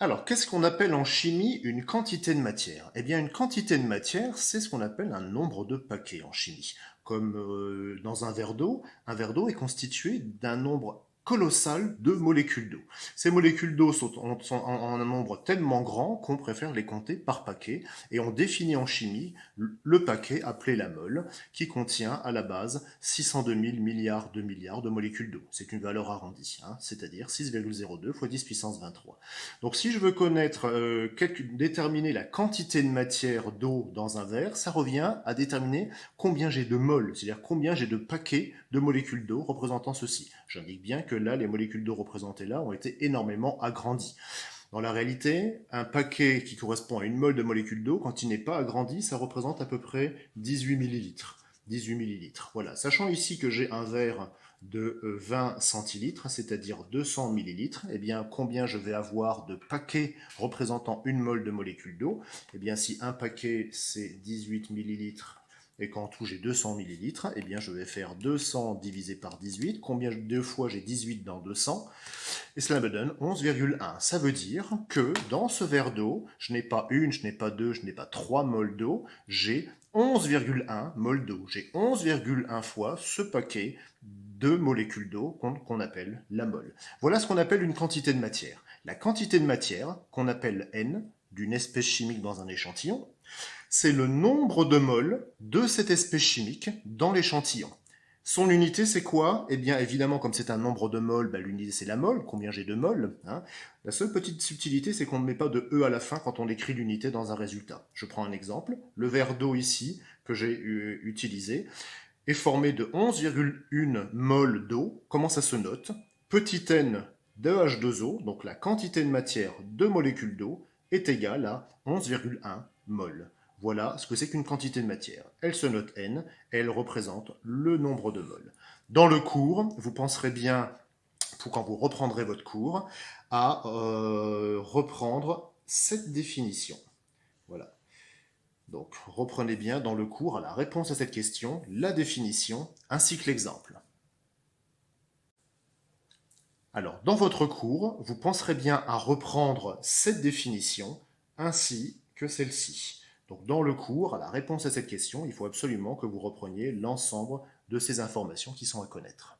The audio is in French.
Alors, qu'est-ce qu'on appelle en chimie une quantité de matière? Eh bien, une quantité de matière, c'est ce qu'on appelle un nombre de paquets en chimie. Comme dans un verre d'eau est constitué d'un nombre colossal de molécules d'eau. Ces molécules d'eau sont en un nombre tellement grand qu'on préfère les compter par paquet et on définit en chimie le paquet appelé la mole qui contient à la base 602 000 milliards de molécules d'eau. C'est une valeur arrondie, hein, c'est-à-dire 6,02 fois 10 puissance 23. Donc si je veux connaître, déterminer la quantité de matière d'eau dans un verre, ça revient à déterminer combien j'ai de moles, c'est-à-dire combien j'ai de paquets de molécules d'eau représentant ceci. J'indique bien que là, les molécules d'eau représentées là ont été énormément agrandies. Dans la réalité, un paquet qui correspond à une mole de molécules d'eau, quand il n'est pas agrandi, ça représente à peu près 18 millilitres. 18 millilitres. Voilà. Sachant ici que j'ai un verre de 20 centilitres, c'est-à-dire 200 millilitres, eh bien, combien je vais avoir de paquets représentant une mole de molécules d'eau? Eh bien, si un paquet, c'est 18 millilitres, et qu'en tout j'ai 200 millilitres, eh bien, je vais faire 200 divisé par 18. Combien de fois j'ai 18 dans 200? Et cela me donne 11,1. Ça veut dire que dans ce verre d'eau, je n'ai pas une, je n'ai pas deux, je n'ai pas trois moles d'eau, j'ai 11,1 moles d'eau. J'ai 11,1 fois ce paquet de molécules d'eau qu'on appelle la mole. Voilà ce qu'on appelle une quantité de matière. La quantité de matière, qu'on appelle N, d'une espèce chimique dans un échantillon, c'est le nombre de moles de cette espèce chimique dans l'échantillon. Son unité, c'est quoi? Eh bien, évidemment, comme c'est un nombre de moles, bah, l'unité, c'est la mole. Combien j'ai de moles, hein? La seule petite subtilité, c'est qu'on ne met pas de E à la fin quand on écrit l'unité dans un résultat. Je prends un exemple. Le verre d'eau ici, que j'ai utilisé, est formé de 11,1 moles d'eau. Comment ça se note? Petit n de H2O, donc la quantité de matière de molécules d'eau, est égale à 11,1 moles. Voilà ce que c'est qu'une quantité de matière. Elle se note N, et elle représente le nombre de moles. Dans le cours, vous penserez bien, quand vous reprendrez votre cours, à reprendre cette définition. Voilà. Donc, reprenez bien dans le cours à la réponse à cette question, la définition ainsi que l'exemple. Alors, dans votre cours, vous penserez bien à reprendre cette définition ainsi que celle-ci. Donc, dans le cours, à la réponse à cette question, il faut absolument que vous repreniez l'ensemble de ces informations qui sont à connaître.